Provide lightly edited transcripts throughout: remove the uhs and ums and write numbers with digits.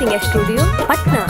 Recording studio Patna.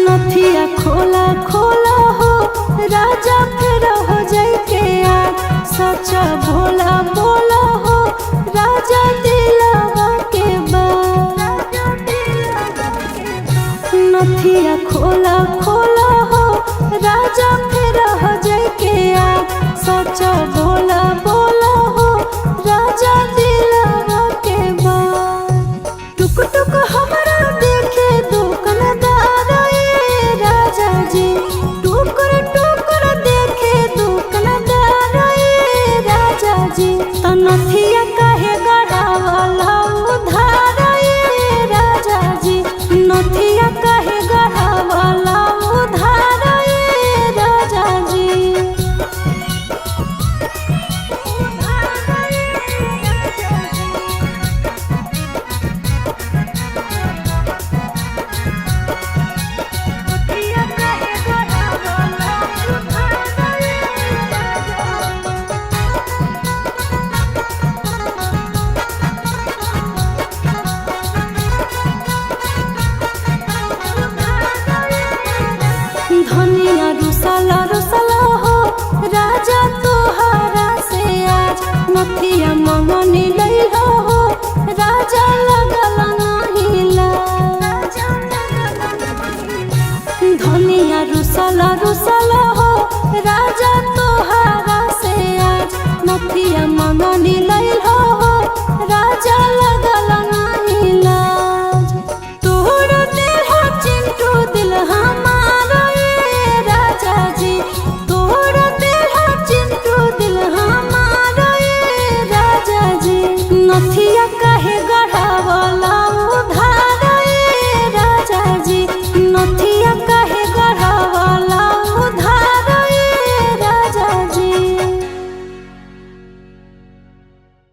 नथिया खोला खोला हो राजा फिर हो जाए के यार सच्चा भोला बोला हो राजा दिलावा के बाद। नथिया खोला खोला हो राजा फिर हो जाए के यार सच्चा भोला बोला हो राजा दिलावा के बाद। टुक टुक हमारा देखे दुकानदार नथिया कहे गढ़ावाला उधार राजा जी। नथिया कहे गढ़ावाला उधार राजा जी। धनिया रुसला रुसला हो राजा तोहरा से आज नथिया मंगनी लैला हो राजा लगल नहीं ला। धनिया रुसला रुसला हो राजा तोहरा से आज नथिया मंगनी